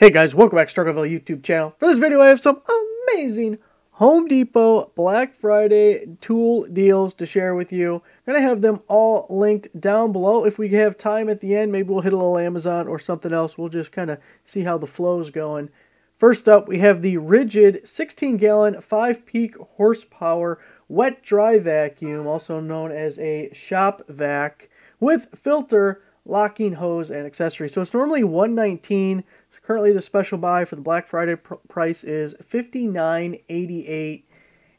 Hey guys, welcome back to Struggleville YouTube channel. For this video I have some amazing Home Depot Black Friday tool deals to share with you. I'm going to have them all linked down below. If we have time at the end, maybe we'll hit a little Amazon or something else. We'll just kind of see how the flow's going. First up, we have the Rigid 16-gallon 5-peak horsepower wet dry vacuum, also known as a shop vac, with filter, locking hose, and accessories. So it's normally $119. Currently, the special buy for the Black Friday price is $59.88,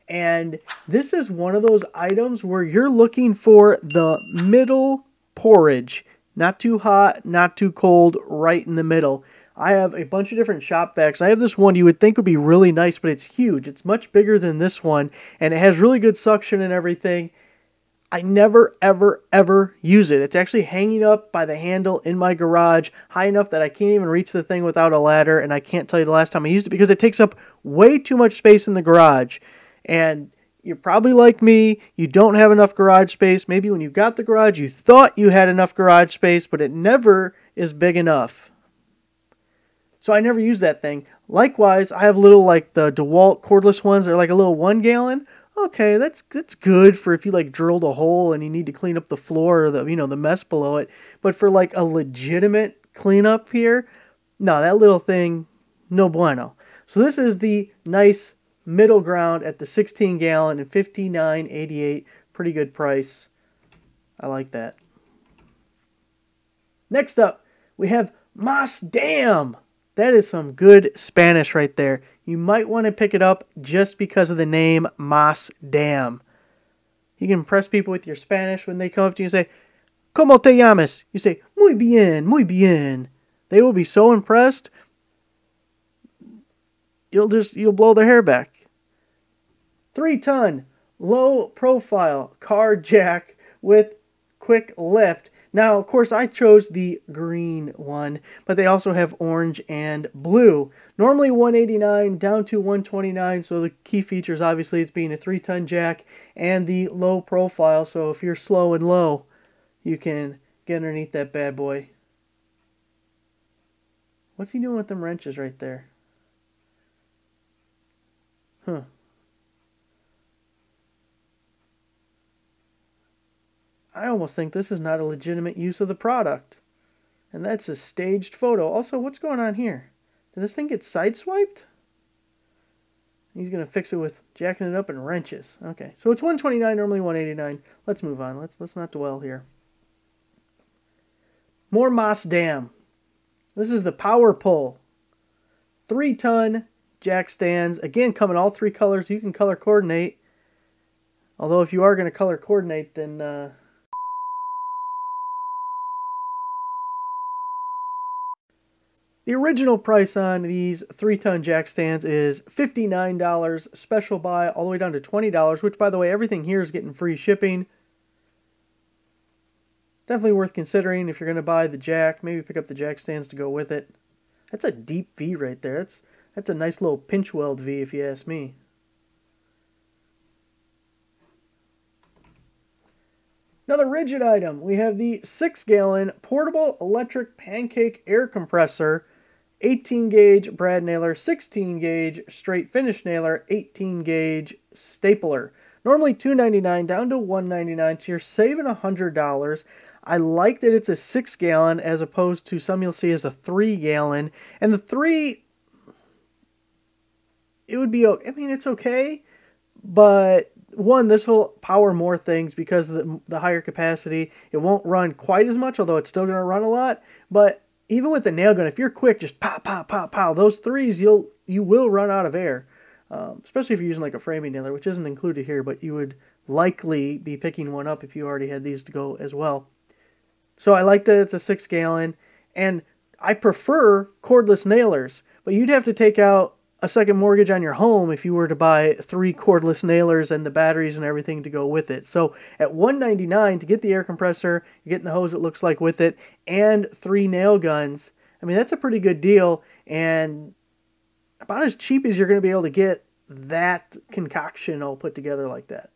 and this is one of those items where you're looking for the middle porridge. Not too hot, not too cold, right in the middle. I have a bunch of different shop vacs. I have this one you would think would be really nice, but it's huge. It's much bigger than this one, and it has really good suction and everything. I never, ever, ever use it. It's actually hanging up by the handle in my garage, high enough that I can't even reach the thing without a ladder, and I can't tell you the last time I used it because it takes up way too much space in the garage. And you're probably like me, you don't have enough garage space. Maybe when you got the garage, you thought you had enough garage space, but it never is big enough. So I never use that thing. Likewise, I have little like the DeWalt cordless ones. They're like a little 1 gallon. Okay, that's good for if you like drilled a hole and you need to clean up the floor or the mess below it. But for like a legitimate cleanup here, no, that little thing, no bueno. So this is the nice middle ground at the 16 gallon and $59.88. Pretty good price. I like that. Next up, we have Mas Dam. That is some good Spanish right there. You might want to pick it up just because of the name Mas Dam. You can impress people with your Spanish when they come up to you and say, ¿Cómo te llamas? You say, muy bien, muy bien. They will be so impressed, you'll blow their hair back. 3-ton, low profile car jack with quick lift. Now, of course, I chose the green one, but they also have orange and blue. Normally $189 down to $129, so the key features, obviously, it's being a 3-ton jack and the low profile, so if you're slow and low, you can get underneath that bad boy. What's he doing with them wrenches right there? Huh. I almost think this is not a legitimate use of the product. And that's a staged photo. Also, what's going on here? Did this thing get sideswiped? He's going to fix it with jacking it up and wrenches. Okay, so it's $129, normally $189. Let's move on. Let's not dwell here. More Mas Dam. This is the Power Pull. 3-ton jack stands. Again, come in all 3 colors. You can color coordinate. Although if you are going to color coordinate, then the original price on these 3-ton jack stands is $59. Special buy all the way down to $20, which, by the way, everything here is getting free shipping. Definitely worth considering if you're going to buy the jack. Maybe pick up the jack stands to go with it. That's a deep V right there. That's a nice little pinch weld V if you ask me. Another rigid item. We have the 6-gallon portable electric pancake air compressor. 18-gauge brad nailer, 16-gauge straight finish nailer, 18-gauge stapler. Normally $299 down to $199, so you're saving $100. I like that it's a 6-gallon as opposed to some you'll see as a 3-gallon. And the 3, it would be, I mean, it's okay, but one, this will power more things because of the higher capacity. It won't run quite as much, although it's still going to run a lot, but even with the nail gun, if you're quick, just pow, pow, pow, pow. Those 3s, you will run out of air, especially if you're using like a framing nailer, which isn't included here, but you would likely be picking one up if you already had these to go as well. So I like that it's a 6-gallon, and I prefer cordless nailers, but you'd have to take out a second mortgage on your home if you were to buy 3 cordless nailers and the batteries and everything to go with it. So at $199 to get the air compressor, you're getting the hose it looks like with it, and 3 nail guns. I mean, that's a pretty good deal, and about as cheap as you're going to be able to get that concoction all put together like that.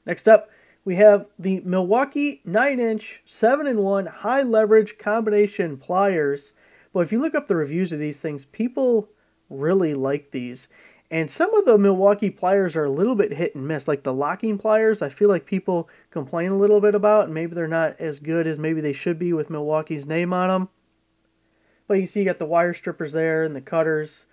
Next up, We have the Milwaukee 9-inch 7-in-1 high leverage combination pliers. But if you look up the reviews of these things, people really like these. And some of the Milwaukee pliers are a little bit hit and miss. Like the locking pliers, I feel like people complain a little bit about, and maybe they're not as good as maybe they should be with Milwaukee's name on them. But you see you got the wire strippers there and the cutters.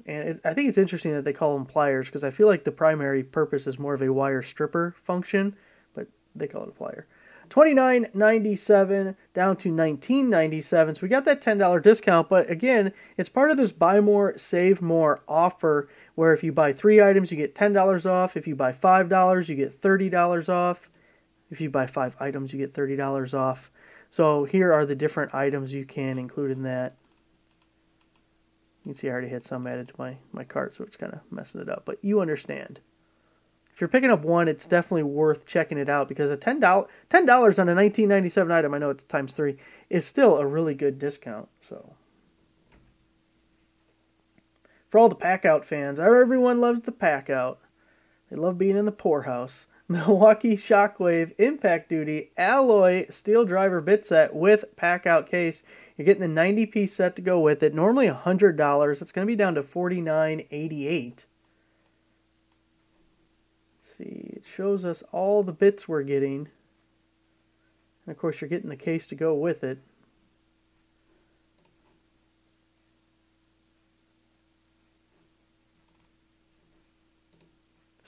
And I think it's interesting that they call them pliers, because I feel like the primary purpose is more of a wire stripper function, but they call it a plier. $29.97 down to $19.97. So we got that $10 discount, but again, it's part of this buy more, save more offer, where if you buy 3 items, you get $10 off. If you buy $5, you get $30 off. If you buy 5 items, you get $30 off. So here are the different items you can include in that. You can see I already had some added to my cart, so it's kind of messing it up. But you understand. If you're picking up one, it's definitely worth checking it out, because a $10 on a $19.97 item, I know it's times 3, is still a really good discount. So for all the pack-out fans, everyone loves the pack-out. They love being in the poorhouse. Milwaukee Shockwave Impact Duty Alloy Steel Driver Bit Set with pack-out case. You're getting the 90-piece set to go with it. Normally $100. It's going to be down to $49.88. See, it shows us all the bits we're getting. And of course, you're getting the case to go with it.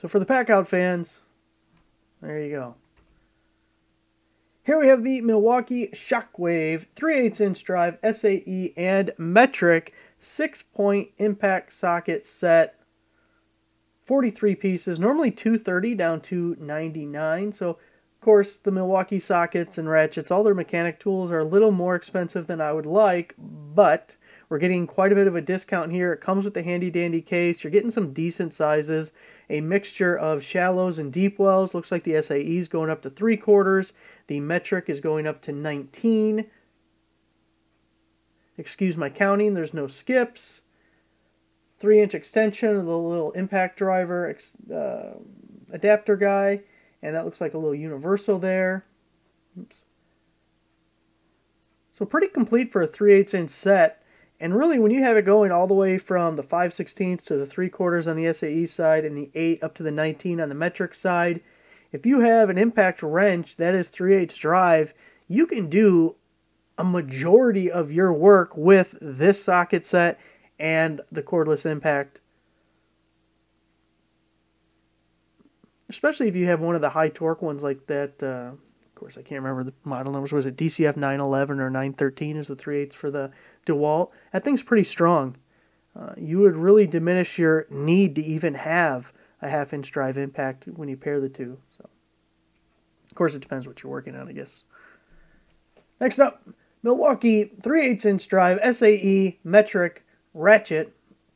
So for the pack-out fans, there you go. Here we have the Milwaukee Shockwave 3/8-inch drive SAE and metric 6-point impact socket set. 43 pieces, normally $230 down to $99. So, of course, the Milwaukee sockets and ratchets, all their mechanic tools are a little more expensive than I would like, but we're getting quite a bit of a discount here. It comes with the handy-dandy case. You're getting some decent sizes, a mixture of shallows and deep wells. Looks like the SAE is going up to 3/4. The metric is going up to 19. Excuse my counting, there's no skips. 3-inch extension of the little impact driver adapter guy, and that looks like a little universal there. Oops. So pretty complete for a 3/8-inch set, and really when you have it going all the way from the 5/16 to the 3/4 on the SAE side and the 8 up to the 19 on the metric side, if you have an impact wrench that is 3/8 drive, you can do a majority of your work with this socket set and the cordless impact. Especially if you have one of the high torque ones like that. Of course, I can't remember the model numbers. Was it DCF 911 or 913 is the 3/8 for the DeWalt? That thing's pretty strong. You would really diminish your need to even have a 1/2-inch drive impact when you pair the two. So, of course, it depends what you're working on, I guess. Next up, Milwaukee 3/8-inch drive SAE metric ratchet.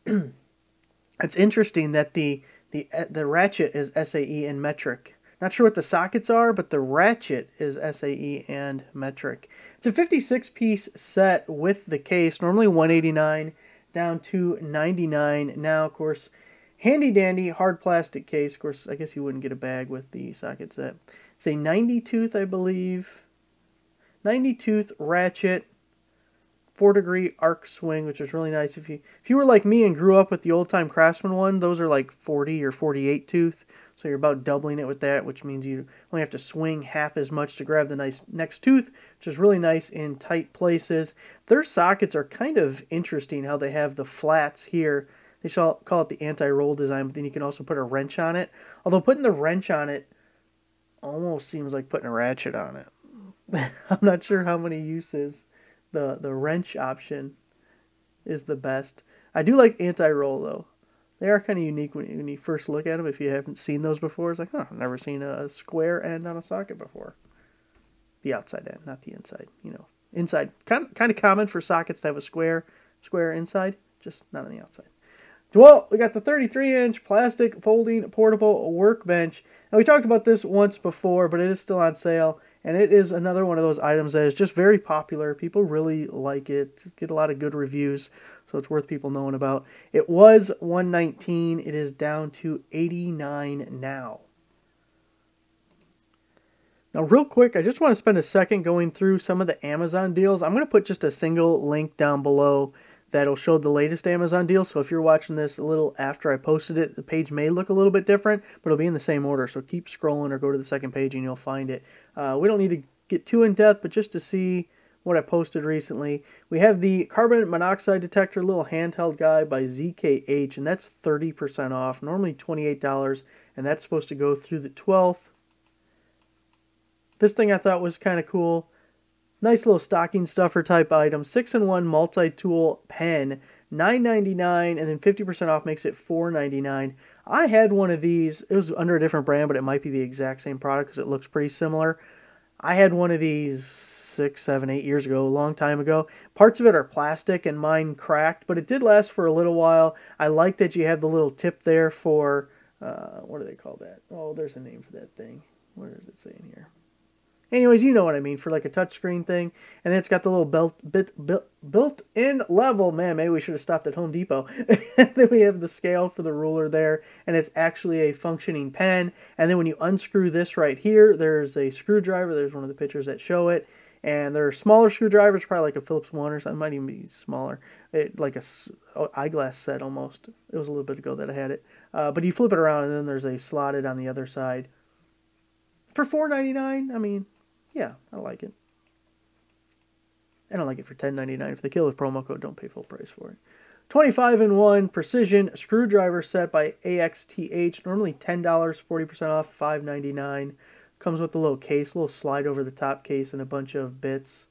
It's interesting that the ratchet is SAE and metric. Not sure what the sockets are, but the ratchet is SAE and metric. It's a 56-piece set with the case, normally $189 down to $99. Now, of course, handy-dandy hard plastic case. Of course, I guess you wouldn't get a bag with the socket set. It's a 90-tooth, I believe. 90-tooth ratchet. 4-degree arc swing, which is really nice. If you were like me and grew up with the old-time Craftsman one, those are like 40 or 48 tooth. So you're about doubling it with that, which means you only have to swing half as much to grab the nice next tooth, which is really nice in tight places. Their sockets are kind of interesting how they have the flats here. They shall call it the anti-roll design, but then you can also put a wrench on it. Although putting the wrench on it almost seems like putting a ratchet on it. I'm not sure how many uses the wrench option is the best. I do like anti-roll though. They are kind of unique when you first look at them. If you haven't seen those before, it's like, huh, I've never seen a square end on a socket before. The outside end, not the inside. You know, inside kind of common for sockets to have a square inside, just not on the outside. Well, we got the 33-inch plastic folding portable workbench. Now we talked about this once before, but it is still on sale. And it is another one of those items that is just very popular. People really like it. Get a lot of good reviews, so it's worth people knowing about. It was $119. It is down to $89 now. Now, real quick, I just want to spend a second going through some of the Amazon deals. I'm going to put just a single link down below that'll show the latest Amazon deal. So if you're watching this a little after I posted it, the page may look a little bit different, but it'll be in the same order. So keep scrolling or go to the second page and you'll find it. We don't need to get too in depth, but just to see what I posted recently, we have the carbon monoxide detector little handheld guy by ZKH, and that's 30% off, normally $28, and that's supposed to go through the 12th. This thing I thought was kind of cool. Nice little stocking stuffer type item. 6-in-1 multi-tool pen. $9.99, and then 50% off makes it $4.99. I had one of these. It was under a different brand, but it might be the exact same product because it looks pretty similar. I had one of these 6, 7, 8 years ago, a long time ago. Parts of it are plastic and mine cracked, but it did last for a little while. I like that you have the little tip there for, what do they call that? Oh, there's a name for that thing. Where does it say in here? Anyways, you know what I mean, for like a touchscreen thing. And then it's got the little built-in level. Man, maybe we should have stopped at Home Depot. Then we have the scale for the ruler there, and it's actually a functioning pen. And then when you unscrew this right here, there's a screwdriver. There's one of the pictures that show it. And there are smaller screwdrivers, probably like a Phillips 1 or something. It might even be smaller. Like a eyeglass set almost. It was a little bit ago that I had it. But you flip it around, and then there's a slotted on the other side. For $4.99, I mean, yeah, I like it. I don't like it for $10.99. If they kill the promo code, don't pay full price for it. 25-in-1 precision screwdriver set by AXTH. Normally $10, 40% off, $5.99. Comes with a little case, a little slide over the top case, and a bunch of bits.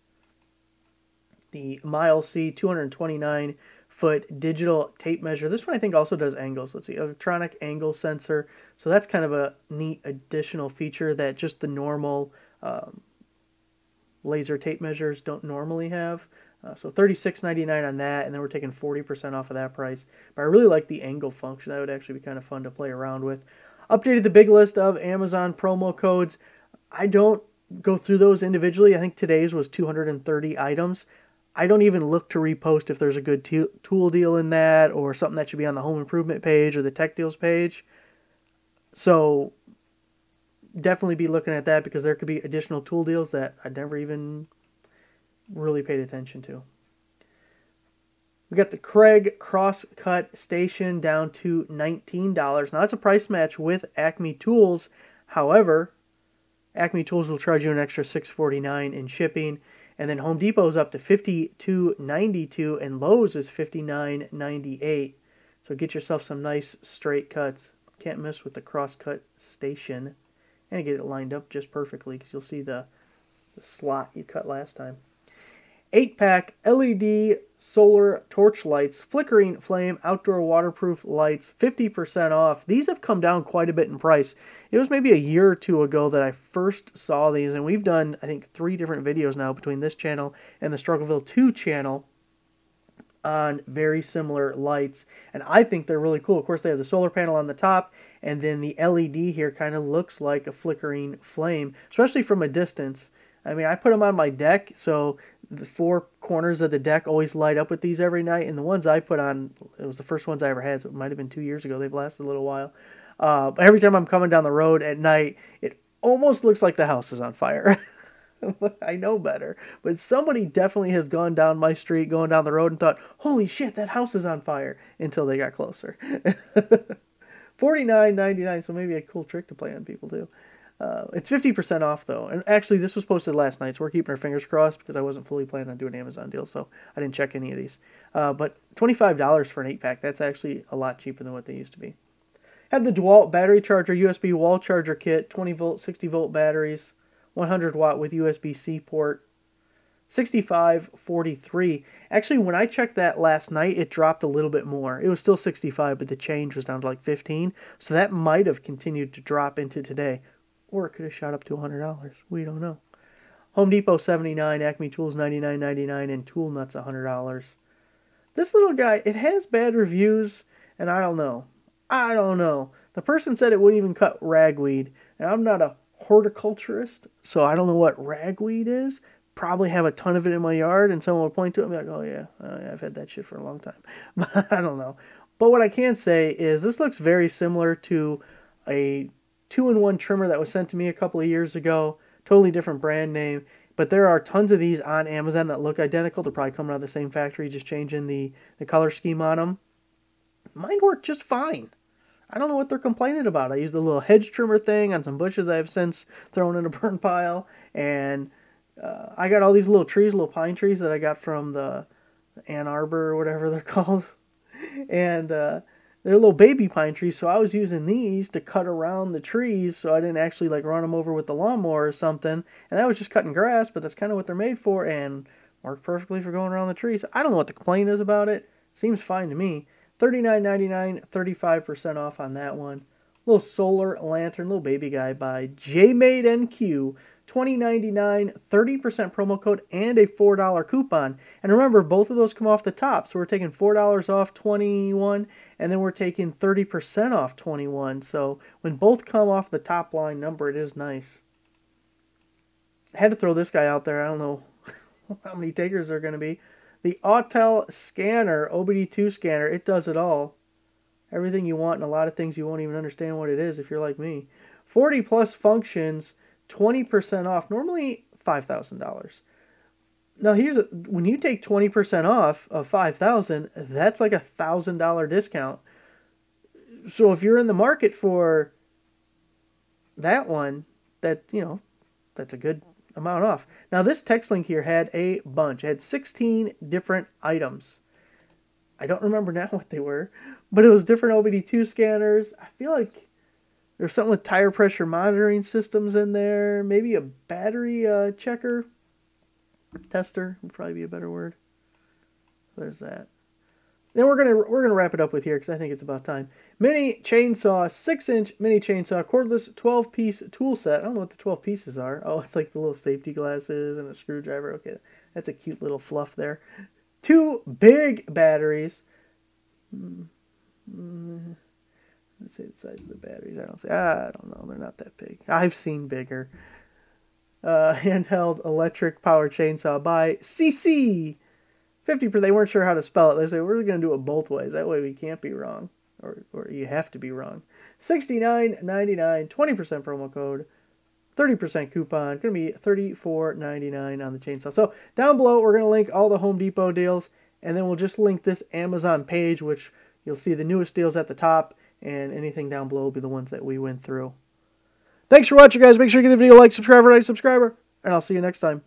The MileC 229-foot digital tape measure. This one I think also does angles. Let's see, electronic angle sensor. So that's kind of a neat additional feature that just the normal laser tape measures don't normally have. So $36.99 on that, and then we're taking 40% off of that price. But I really like the angle function. That would actually be kind of fun to play around with. Updated the big list of Amazon promo codes. I don't go through those individually. I think today's was 230 items. I don't even look to repost if there's a good tool deal in that or something that should be on the home improvement page or the tech deals page. So definitely be looking at that because there could be additional tool deals that I never even really paid attention to. We got the Craig Crosscut Station down to $19. Now that's a price match with Acme Tools. However, Acme Tools will charge you an extra $6.49 in shipping. And then Home Depot is up to $52.92 and Lowe's is $59.98. So get yourself some nice straight cuts. Can't miss with the Crosscut Station. And get it lined up just perfectly because you'll see the slot you cut last time. 8-pack LED solar torch lights, flickering flame, outdoor waterproof lights, 50% off. These have come down quite a bit in price. It was maybe a year or two ago that I first saw these, and we've done, I think, 3 different videos now between this channel and the Struggleville 2 channel on very similar lights, and I think they're really cool. Of course, they have the solar panel on the top, and then the LED here kind of looks like a flickering flame, especially from a distance. I mean, I put them on my deck, so the 4 corners of the deck always light up with these every night, and the ones I put on, it was the first ones I ever had, so it might have been 2 years ago. They've lasted a little while. But every time I'm coming down the road at night, it almost looks like the house is on fire. I know better, but somebody definitely has gone down my street, going down the road, and thought, holy shit, that house is on fire, until they got closer. $49.99, so maybe a cool trick to play on people too. It's 50% off though, and actually this was posted last night, so we're keeping our fingers crossed because I wasn't fully planning on doing an Amazon deal, so I didn't check any of these. But $25 for an 8-pack, that's actually a lot cheaper than what they used to be. Had the DeWalt battery charger, USB wall charger kit, 20 volt, 60 volt batteries, 100 watt with USB-C port, $65.43. Actually, when I checked that last night, it dropped a little bit more. It was still $65, but the change was down to like $15, so that might have continued to drop into today. Or it could have shot up to $100. We don't know. Home Depot $79, Acme Tools $99.99, and Tool Nuts $100. This little guy, it has bad reviews, and I don't know. The person said it wouldn't even cut ragweed, and I'm not a horticulturist, so I don't know what ragweed is. Probably have a ton of it in my yard, and someone will point to it and be like, oh yeah, I've had that shit for a long time. But I don't know. But what I can say is this looks very similar to a 2-in-1 trimmer that was sent to me a couple of years ago. totally different brand name. But there are tons of these on Amazon that look identical. They're probably coming out of the same factory, just changing the color scheme on them. Mine work just fine. I don't know what they're complaining about. I used a little hedge trimmer thing on some bushes I have since thrown in a burn pile. And I got all these little trees, little pine trees that I got from the Ann Arbor or whatever they're called. And they're little baby pine trees, so I was using these to cut around the trees so I didn't actually like run them over with the lawnmower or something. And that was just cutting grass, but that's kind of what they're made for and work perfectly for going around the trees. I don't know what the complaint is about it. Seems fine to me. $39.99, 35% off on that one. Little solar lantern, little baby guy by JMadeNQ. $20.99, 30% promo code, and a $4 coupon. And remember, both of those come off the top. So we're taking $4 off 21, and then we're taking 30% off 21. So when both come off the top line number, it is nice. I had to throw this guy out there. I don't know how many takers there are going to be. The Autel Scanner, OBD2 scanner, it does it all. Everything you want and a lot of things you won't even understand what it is if you're like me. 40 plus functions, 20% off, normally $5,000. Now when you take 20% off of $5,000, that's like $1,000 discount. So if you're in the market for that one, that's a good amount off. Now this text link here had a bunch. It had 16 different items. I don't remember now what they were, but it was different OBD2 scanners. I feel like there's something with tire pressure monitoring systems in there. Maybe a battery checker. Tester would probably be a better word. There's that. Then we're gonna wrap it up with here because I think it's about time. Mini chainsaw, 6-inch mini chainsaw, cordless 12-piece tool set. I don't know what the 12 pieces are. Oh, it's like the little safety glasses and a screwdriver. Okay, that's a cute little fluff there. 2 big batteries. Let's see the size of the batteries. I don't know. They're not that big. I've seen bigger. Handheld electric power chainsaw by CC. 50%. They weren't sure how to spell it. They say we're going to do it both ways. That way we can't be wrong, or you have to be wrong. $69.99. 20% promo code. 30% coupon. Going to be $34.99 on the chainsaw. So down below we're going to link all the Home Depot deals, and then we'll just link this Amazon page, which you'll see the newest deals at the top. And anything down below will be the ones that we went through. Thanks for watching, guys. Make sure you give the video a like, subscriber, and I'll see you next time.